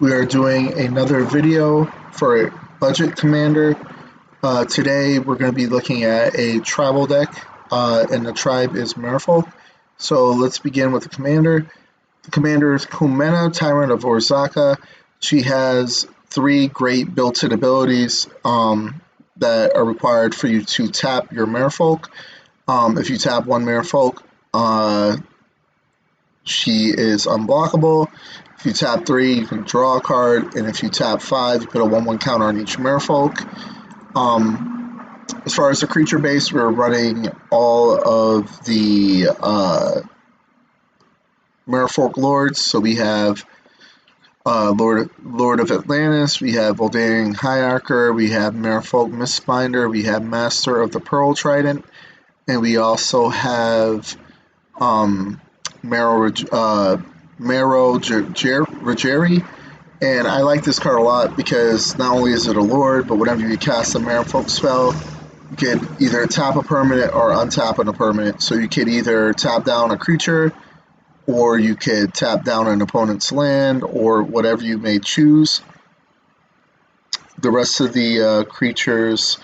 We are doing another video for a budget commander. Today we're going to be looking at a tribal deck, and the tribe is Merfolk. So let's begin with the commander. The commander is Kumena, Tyrant of Orzaka. She has three great built-in abilities that are required for you to tap your Merfolk. If you tap one Merfolk, she is unblockable. If you tap 3, you can draw a card, and if you tap 5, you put a 1/1 counter on each Merfolk. As far as the creature base, we're running all of the Merfolk Lords. So we have Lord of Atlantis, we have Voldarian Hierarcher, we have Merfolk Mistbinder, we have Master of the Pearl Trident, and we also have Marrow Rogeri. And I like this card a lot because not only is it a lord, but whenever you cast a Merfolk spell, you can either tap a permanent or untap a permanent. So you could either tap down a creature, or you could tap down an opponent's land, or whatever you may choose. The rest of the creatures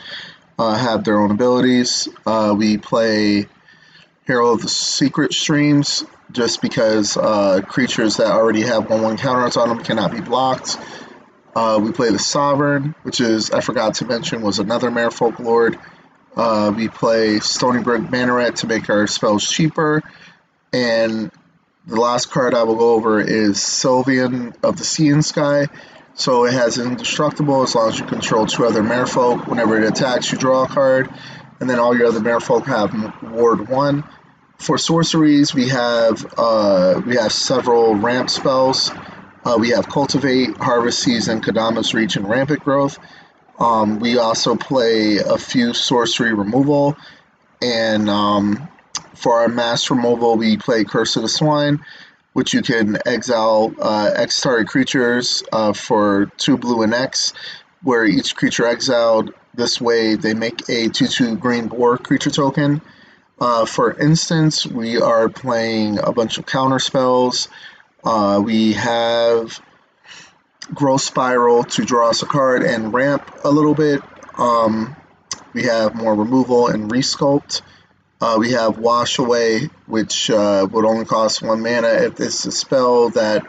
have their own abilities. We play Hero of the Secret Streams, just because creatures that already have 1/1 counters on them cannot be blocked. We play the Sovereign, which is, I forgot to mention, was another Merfolk Lord. We play Stony Brook Banneret to make our spells cheaper. And the last card I will go over is Sylvan of the Sea and Sky. So it has indestructible as long as you control 2 other Merfolk. Whenever it attacks, you draw a card, and then all your other Merfolk have Ward 1. For sorceries, we have several ramp spells. We have Cultivate, Harvest Season, Kadama's Reach, and Rampant Growth. We also play a few sorcery removal, and for our mass removal, we play Curse of the Swine, which you can exile X target creatures for 2 blue and X, where each creature exiled this way they make a 2/2 green boar creature token. For instance, we are playing a bunch of counter spells. We have Growth Spiral to draw us a card and ramp a little bit. We have more removal and resculpt. We have Wash Away, which would only cost 1 mana if it's a spell that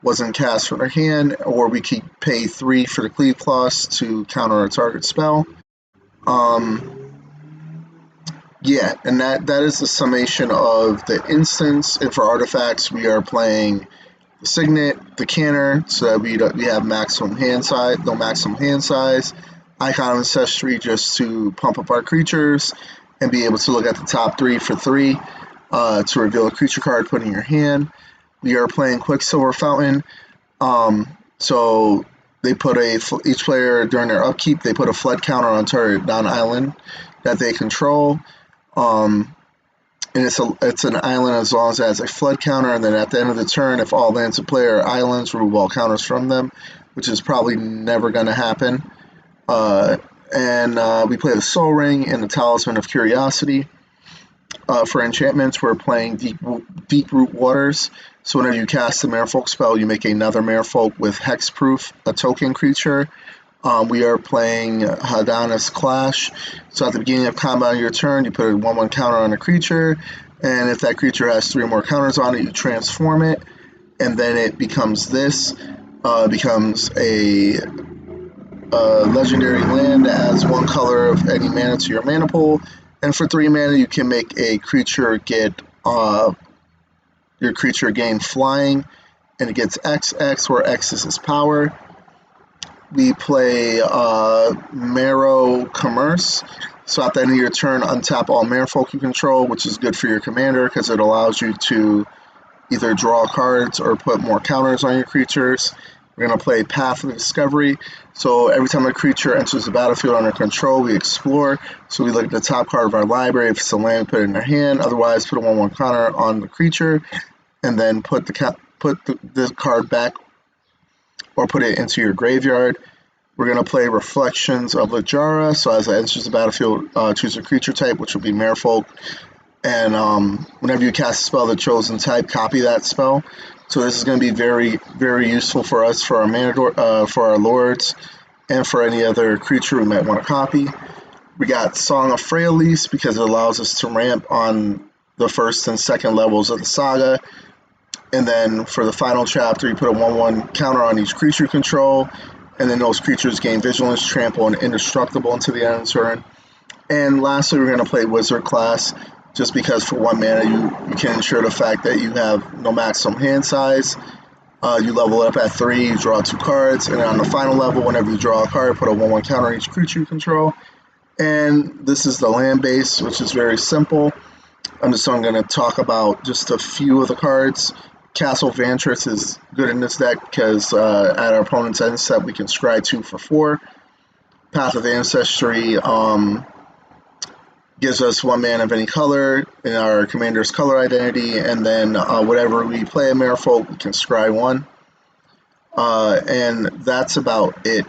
wasn't cast from their hand, or we could pay 3 for the Cleave Claws to counter a target spell. Yeah, and that is the summation of the instance. And for artifacts, we are playing the Signet, the Canner, so that we have maximum hand size, no maximum hand size. Icon of Ancestry, just to pump up our creatures and be able to look at the top 3 for 3 to reveal a creature card put in your hand. We are playing Quicksilver Fountain. So they put each player during their upkeep, they put a flood counter on target non-island that they control. And it's an island as long as it has a flood counter, and then at the end of the turn, if all lands in play are islands, remove all counters from them, which is probably never going to happen. We play the Soul Ring and the Talisman of Curiosity. For enchantments, we're playing Deep Root Waters. So whenever you cast a Merfolk spell, you make another Merfolk with Hexproof, a token creature. We are playing Hadana's Clash. So at the beginning of combat on your turn, you put a 1/1 counter on a creature, and if that creature has 3 or more counters on it, you transform it, and then it becomes this. Becomes a legendary land that adds 1 color of any mana to your mana pool, and for 3 mana, you can make a creature get your creature gain flying, and it gets XX, where X is its power. We play Marrow Commerce. So at the end of your turn, untap all Merfolk you control, which is good for your commander because it allows you to either draw cards or put more counters on your creatures. We're going to play Path of Discovery. So every time a creature enters the battlefield under control, we explore. So we look at the top card of our library. If it's a land, put it in their hand. Otherwise, put a 1/1 counter on the creature, and then put the card back, or put it into your graveyard. We're going to play Reflections of Lajara. So as it enters the battlefield, choose a creature type, which will be Merfolk. and whenever you cast a spell of the chosen type, copy that spell. So this is going to be very, very useful for us for our for our lords, and for any other creature we might want to copy. We got Song of Freyalise because it allows us to ramp on the first and second levels of the saga. And then for the final chapter, you put a 1/1 counter on each creature you control, and then those creatures gain Vigilance, Trample, and Indestructible until the end of the turn. And lastly, we're going to play Wizard class, just because for 1 mana you can ensure the fact that you have no maximum hand size. You level up at 3, you draw 2 cards, and on the final level, whenever you draw a card, put a 1/1 counter on each creature you control. And this is the land base, which is very simple. I'm just going to talk about just a few of the cards. Castle Vantress is good in this deck because at our opponent's end step, we can scry 2 for 4. Path of Ancestry gives us 1 mana of any color in our commander's color identity, and then whatever we play a Merfolk, we can scry 1. And that's about it.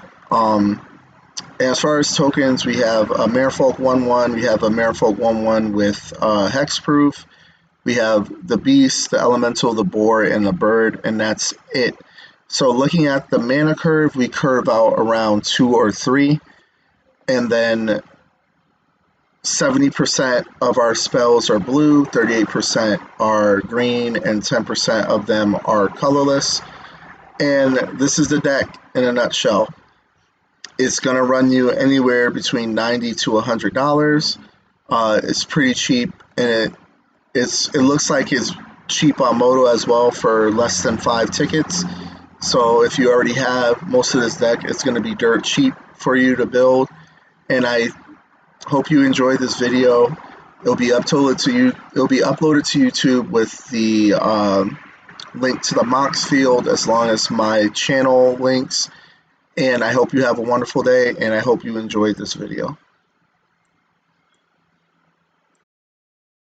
As far as tokens, we have a Merfolk 1/1, we have a Merfolk 1/1 with Hexproof, we have the Beast, the Elemental, the Boar, and the Bird, and that's it. So looking at the mana curve, we curve out around 2 or 3, and then 70% of our spells are blue, 38% are green, and 10% of them are colorless. And this is the deck in a nutshell. It's going to run you anywhere between $90 to $100. It's pretty cheap, and it looks like it's cheap on Moto as well for less than 5 tickets. So if you already have most of this deck, it's going to be dirt cheap for you to build. And I hope you enjoyed this video. It'll be uploaded to YouTube with the link to the Mox field, as long as my channel links. And I hope you have a wonderful day, and I hope you enjoyed this video.